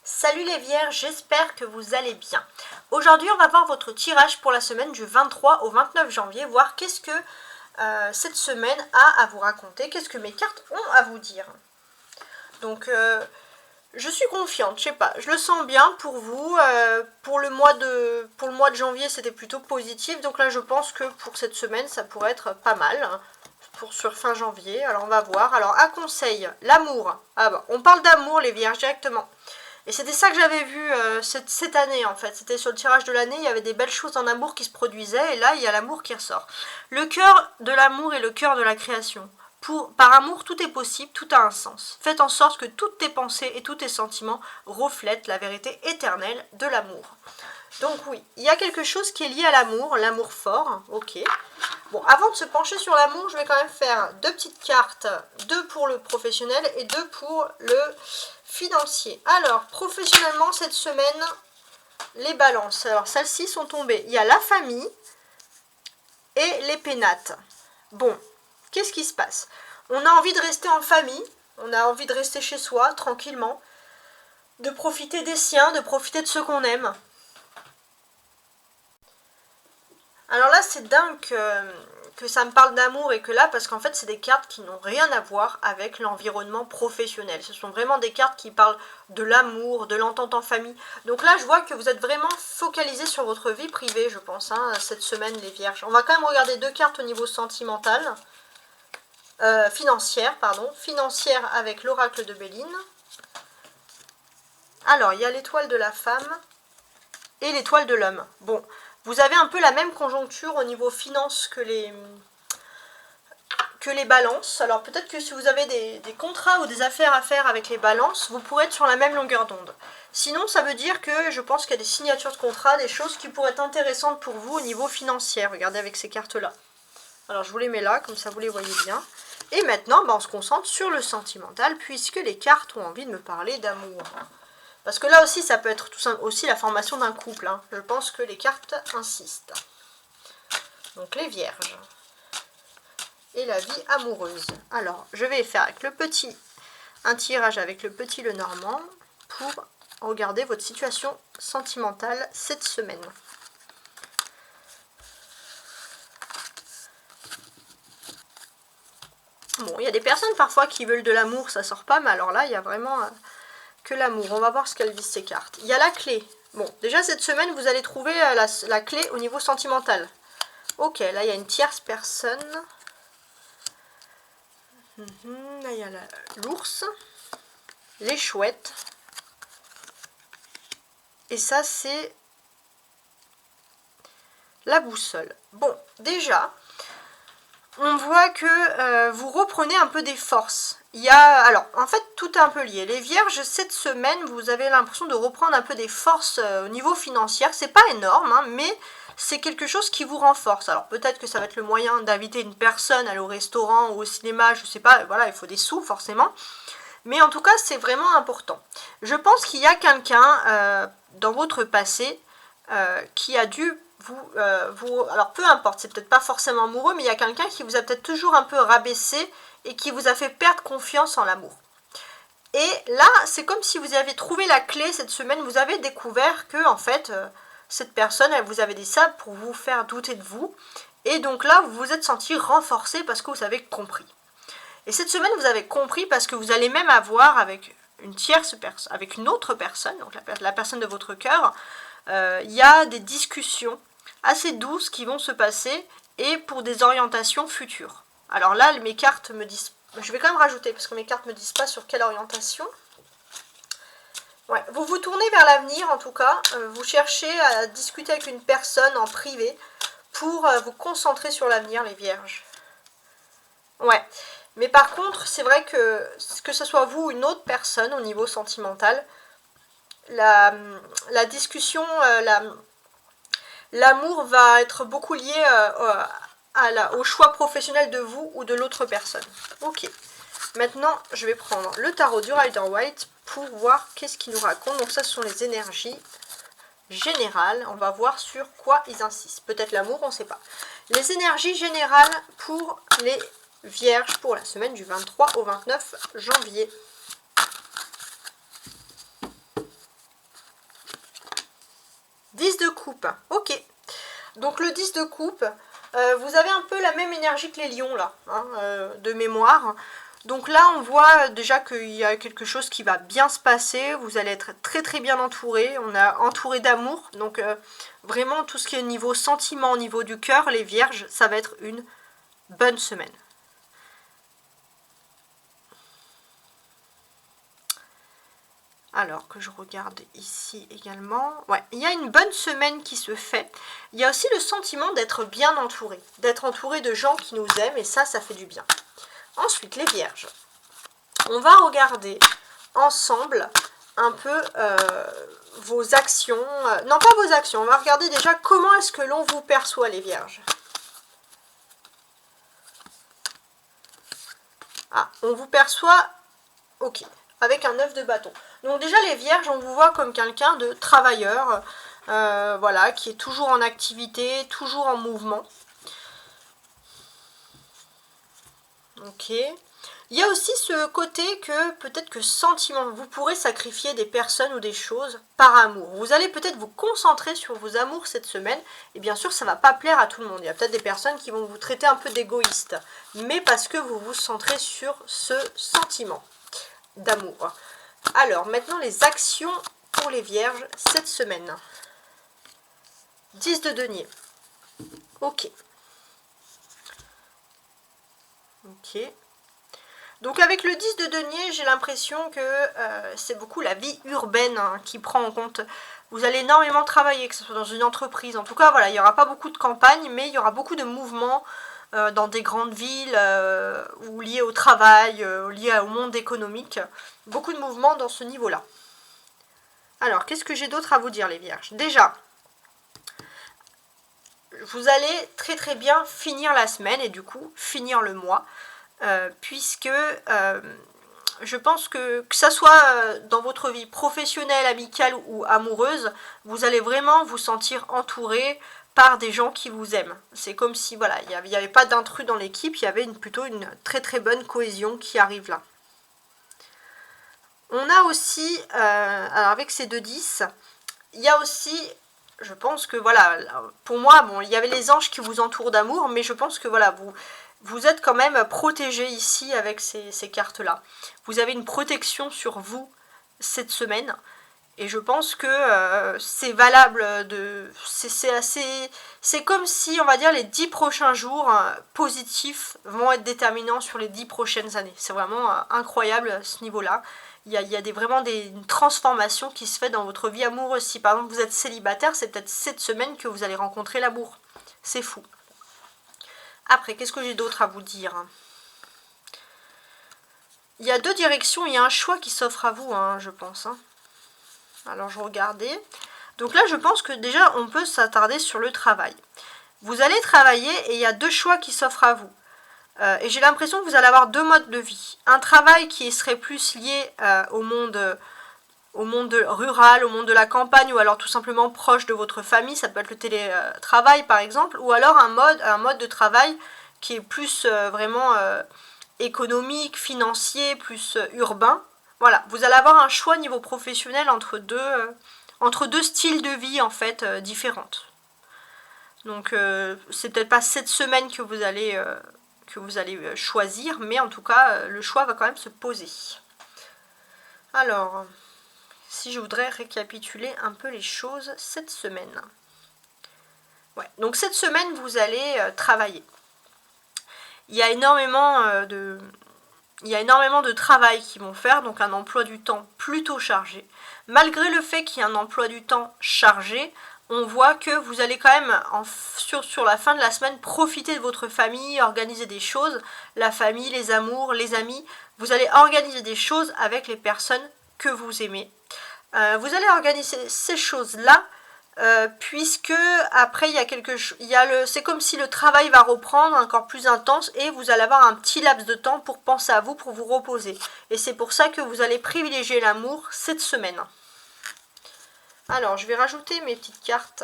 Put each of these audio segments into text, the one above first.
Salut les vierges, j'espère que vous allez bien. Aujourd'hui, on va voir votre tirage pour la semaine du 23 au 29 janvier, voir qu'est-ce que cette semaine a à vous raconter, qu'est-ce que mes cartes ont à vous dire. Donc, je suis confiante, je sais pas, je le sens bien pour vous. Pour le mois de janvier, c'était plutôt positif, donc là, je pense que pour cette semaine, ça pourrait être pas mal. Hein, sur fin janvier, alors on va voir. Alors, à conseil, l'amour. Ah bah, on parle d'amour, les vierges, directement. Et c'était ça que j'avais vu cette année en fait. C'était sur le tirage de l'année, il y avait des belles choses en amour qui se produisaient et là il y a l'amour qui ressort. Le cœur de l'amour est le cœur de la création. Par amour, tout est possible, tout a un sens. Faites en sorte que toutes tes pensées et tous tes sentiments reflètent la vérité éternelle de l'amour. Donc oui, il y a quelque chose qui est lié à l'amour fort, ok. Bon, avant de se pencher sur l'amour, je vais quand même faire deux petites cartes, deux pour le professionnel et deux pour le financier. Alors, professionnellement, cette semaine, les balances. Alors, celles-ci sont tombées. Il y a la famille et les pénates. Bon, qu'est-ce qui se passe? On a envie de rester en famille, on a envie de rester chez soi, tranquillement, de profiter des siens, de profiter de ceux qu'on aime. Alors là, c'est dingue que ça me parle d'amour et que là, parce qu'en fait, c'est des cartes qui n'ont rien à voir avec l'environnement professionnel. Ce sont vraiment des cartes qui parlent de l'amour, de l'entente en famille. Donc là, je vois que vous êtes vraiment focalisé sur votre vie privée, je pense, hein, cette semaine, les vierges. On va quand même regarder deux cartes au niveau sentimental. Financière, pardon. Financière avec l'oracle de Béline. Alors, il y a l'étoile de la femme et l'étoile de l'homme. Bon, vous avez un peu la même conjoncture au niveau finance que les balances. Alors peut-être que si vous avez des contrats ou des affaires à faire avec les balances, vous pourrez être sur la même longueur d'onde. Sinon, ça veut dire que je pense qu'il y a des signatures de contrats, des choses qui pourraient être intéressantes pour vous au niveau financier. Regardez avec ces cartes-là. Alors je vous les mets là, comme ça vous les voyez bien. Et maintenant, on se concentre sur le sentimental, puisque les cartes ont envie de me parler d'amour. Parce que là aussi, ça peut être tout simplement aussi la formation d'un couple. Hein. Je pense que les cartes insistent. Donc les vierges. Et la vie amoureuse. Alors, je vais faire avec un tirage avec le petit Lenormand pour regarder votre situation sentimentale cette semaine. Bon, il y a des personnes parfois qui veulent de l'amour, ça sort pas, mais alors là, il y a vraiment que l'amour. On va voir ce qu'elles visent ces cartes. Il y a la clé. Bon, déjà cette semaine, vous allez trouver la clé au niveau sentimental. Ok, là, il y a une tierce personne. Là, il y a l'ours, les chouettes. Et ça, c'est la boussole. Bon, déjà, on voit que vous reprenez un peu des forces. Alors, en fait, tout est un peu lié. Les vierges, cette semaine, vous avez l'impression de reprendre un peu des forces au niveau financier. C'est pas énorme, hein, mais c'est quelque chose qui vous renforce. Alors, peut-être que ça va être le moyen d'inviter une personne à aller au restaurant ou au cinéma, je sais pas. Voilà, il faut des sous, forcément. Mais en tout cas, c'est vraiment important. Je pense qu'il y a quelqu'un dans votre passé qui a dû alors peu importe, c'est peut-être pas forcément amoureux, mais il y a quelqu'un qui vous a peut-être toujours un peu rabaissé et qui vous a fait perdre confiance en l'amour. Et là, c'est comme si vous avez trouvé la clé cette semaine, vous avez découvert que en fait, cette personne, elle vous avait dit ça pour vous faire douter de vous. Et donc là, vous vous êtes senti renforcé parce que vous avez compris. Et cette semaine, vous avez compris parce que vous allez même avoir avec une tierce personne, avec une autre personne, donc la personne de votre cœur, il y a des discussions assez douces qui vont se passer et pour des orientations futures. Alors là, mes cartes me disent... Je vais quand même rajouter parce que mes cartes me disent pas sur quelle orientation. Ouais, vous vous tournez vers l'avenir en tout cas. Vous cherchez à discuter avec une personne en privé pour vous concentrer sur l'avenir, les vierges. Ouais. Mais par contre, c'est vrai que ce soit vous ou une autre personne au niveau sentimental, la discussion, l'amour va être beaucoup lié au choix professionnel de vous ou de l'autre personne. Ok. Maintenant, je vais prendre le tarot du Rider-Waite pour voir qu'est-ce qu'il nous raconte. Donc ça, ce sont les énergies générales. On va voir sur quoi ils insistent. Peut-être l'amour, on ne sait pas. Les énergies générales pour les vierges pour la semaine du 23 au 29 janvier. coupe. Ok. Donc le 10 de coupe, vous avez un peu la même énergie que les lions là, hein, de mémoire. Donc là, on voit déjà qu'il y a quelque chose qui va bien se passer. Vous allez être très très bien entouré. On a entouré d'amour. Donc vraiment, tout ce qui est niveau sentiment, au niveau du cœur, les vierges, ça va être une bonne semaine. Alors que je regarde ici également. Ouais, il y a une bonne semaine qui se fait. Il y a aussi le sentiment d'être bien entouré. D'être entouré de gens qui nous aiment. Et ça fait du bien. Ensuite, les vierges. On va regarder ensemble un peu vos actions. Non, pas vos actions. On va regarder déjà comment est-ce que l'on vous perçoit, les vierges. Ah, on vous perçoit, ok, avec un 9 de bâton. Donc déjà, les vierges, on vous voit comme quelqu'un de travailleur, voilà, qui est toujours en activité, toujours en mouvement. Ok. Il y a aussi ce côté que peut-être que sentiment, vous pourrez sacrifier des personnes ou des choses par amour. Vous allez peut-être vous concentrer sur vos amours cette semaine. Et bien sûr, ça ne va pas plaire à tout le monde. Il y a peut-être des personnes qui vont vous traiter un peu d'égoïste. Mais parce que vous vous centrez sur ce sentiment d'amour. Alors, maintenant les actions pour les vierges cette semaine. 10 de denier. Ok. Ok. Donc avec le 10 de denier, j'ai l'impression que c'est beaucoup la vie urbaine hein, qui prend en compte. Vous allez énormément travailler, que ce soit dans une entreprise. En tout cas, voilà, il n'y aura pas beaucoup de campagne, mais il y aura beaucoup de mouvements dans des grandes villes ou liés au travail, liés au monde économique. Beaucoup de mouvements dans ce niveau-là. Alors, qu'est-ce que j'ai d'autre à vous dire, les vierges? Déjà, vous allez très très bien finir la semaine et du coup finir le mois. Puisque je pense que ça soit dans votre vie professionnelle, amicale ou amoureuse, vous allez vraiment vous sentir entouré par des gens qui vous aiment. C'est comme si voilà, il n'y avait pas d'intrus dans l'équipe, il y avait plutôt une très très bonne cohésion qui arrive là. On a aussi, alors avec ces 2-10, il y a aussi, je pense que voilà, pour moi, bon, il y avait les anges qui vous entourent d'amour, mais je pense que voilà, vous êtes quand même protégé ici avec ces cartes-là. Vous avez une protection sur vous cette semaine. Et je pense que c'est valable c'est comme si, on va dire, les 10 prochains jours positifs vont être déterminants sur les 10 prochaines années. C'est vraiment incroyable à ce niveau-là. Il y a vraiment une transformation qui se fait dans votre vie amoureuse. Si par exemple vous êtes célibataire, c'est peut-être cette semaine que vous allez rencontrer l'amour. C'est fou. Après, qu'est-ce que j'ai d'autre à vous dire? Il y a 2 directions, il y a un choix qui s'offre à vous, hein, je pense. Hein. Alors, je regardais. Donc là, je pense que déjà, on peut s'attarder sur le travail. Vous allez travailler et il y a 2 choix qui s'offrent à vous. Et j'ai l'impression que vous allez avoir 2 modes de vie. Un travail qui serait plus lié au monde rural, au monde de la campagne, ou alors tout simplement proche de votre famille, ça peut être le télétravail par exemple, ou alors un mode de travail qui est plus vraiment économique, financier, plus urbain. Voilà, vous allez avoir un choix niveau professionnel entre deux styles de vie en fait différentes. Donc c'est peut-être pas cette semaine que vous allez choisir, mais en tout cas le choix va quand même se poser. Alors, si je voudrais récapituler un peu les choses cette semaine. Ouais, donc cette semaine, vous allez travailler. Il y a énormément de travail qu'ils vont faire, donc un emploi du temps plutôt chargé. Malgré le fait qu'il y ait un emploi du temps chargé, on voit que vous allez quand même, sur la fin de la semaine, profiter de votre famille, organiser des choses. La famille, les amours, les amis. Vous allez organiser des choses avec les personnes que vous aimez. Vous allez organiser ces choses-là, puisque après il y a quelque chose, c'est comme si le travail va reprendre encore plus intense et vous allez avoir un petit laps de temps pour penser à vous, pour vous reposer. Et c'est pour ça que vous allez privilégier l'amour cette semaine. Alors, je vais rajouter mes petites cartes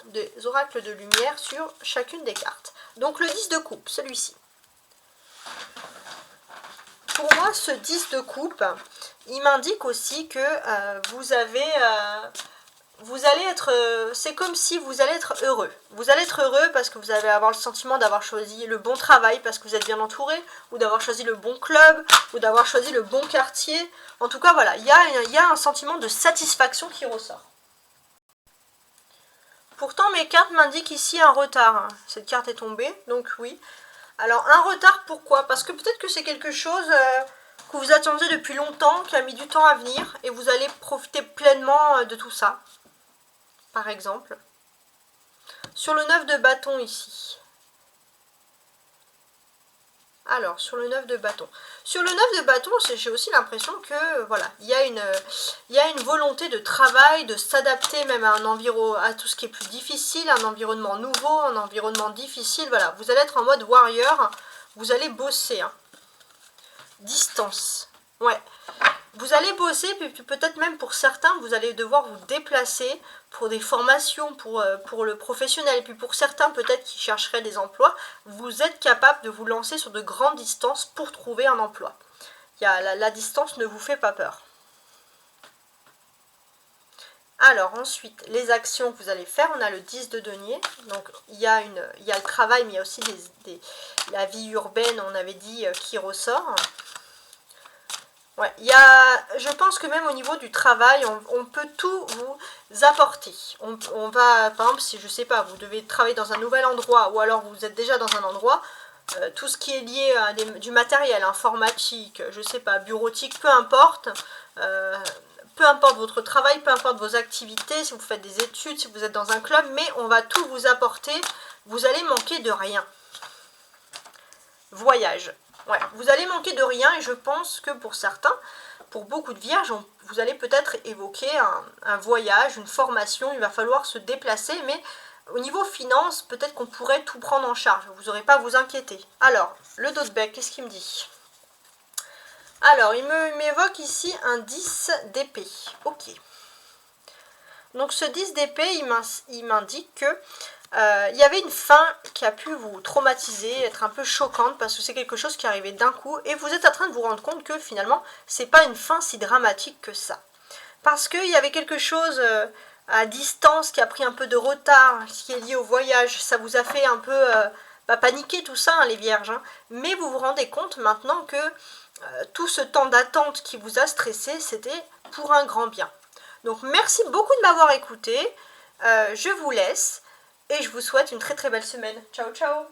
des oracles de lumière sur chacune des cartes. Donc le 10 de coupe, celui-ci. Pour moi, ce 10 de coupe, il m'indique aussi que vous avez... vous allez être, c'est comme si vous allez être heureux. Vous allez être heureux parce que vous allez avoir le sentiment d'avoir choisi le bon travail parce que vous êtes bien entouré, ou d'avoir choisi le bon club, ou d'avoir choisi le bon quartier. En tout cas, voilà, il y a un sentiment de satisfaction qui ressort. Pourtant, mes cartes m'indiquent ici un retard. Cette carte est tombée, donc oui. Alors, un retard, pourquoi? Parce que peut-être que c'est quelque chose que vous attendiez depuis longtemps, qui a mis du temps à venir, et vous allez profiter pleinement de tout ça. Par exemple. Sur le 9 de bâton ici. Alors, sur le 9 de bâton. Sur le 9 de bâton, j'ai aussi l'impression que, voilà, il y a une volonté de travail, de s'adapter même à à tout ce qui est plus difficile, un environnement nouveau, un environnement difficile. Voilà, vous allez être en mode warrior, vous allez bosser. Hein. Distance. Ouais. Vous allez bosser, puis peut-être même pour certains, vous allez devoir vous déplacer pour des formations, pour le professionnel. Et puis pour certains, peut-être qui chercheraient des emplois, vous êtes capable de vous lancer sur de grandes distances pour trouver un emploi. La distance ne vous fait pas peur. Alors ensuite, les actions que vous allez faire, on a le 10 de denier. Donc il y a le travail, mais il y a aussi la vie urbaine, on avait dit, qui ressort. Ouais, je pense que même au niveau du travail, on peut tout vous apporter. On va, par exemple, si je sais pas, vous devez travailler dans un nouvel endroit, ou alors vous êtes déjà dans un endroit, tout ce qui est lié à du matériel informatique, je sais pas, bureautique, peu importe votre travail, peu importe vos activités, si vous faites des études, si vous êtes dans un club, mais on va tout vous apporter, vous allez manquer de rien. Voyage. Ouais, vous allez manquer de rien et je pense que pour certains, pour beaucoup de vierges, vous allez peut-être évoquer un voyage, une formation, il va falloir se déplacer, mais au niveau finance, peut-être qu'on pourrait tout prendre en charge, vous n'aurez pas à vous inquiéter. Alors, le dos de bec, qu'est-ce qu'il me dit? Alors, il m'évoque ici un 10 d'épée. Ok. Donc ce 10 d'épée, il m'indique que il y avait une fin qui a pu vous traumatiser, être un peu choquante parce que c'est quelque chose qui est arrivé d'un coup et vous êtes en train de vous rendre compte que finalement c'est pas une fin si dramatique que ça. Parce qu'il y avait quelque chose à distance qui a pris un peu de retard, qui est lié au voyage, ça vous a fait un peu paniquer tout ça, hein, les vierges, hein. Mais vous vous rendez compte maintenant que tout ce temps d'attente qui vous a stressé, c'était pour un grand bien. Donc merci beaucoup de m'avoir écouté, je vous laisse. Et je vous souhaite une très très belle semaine. Ciao ciao!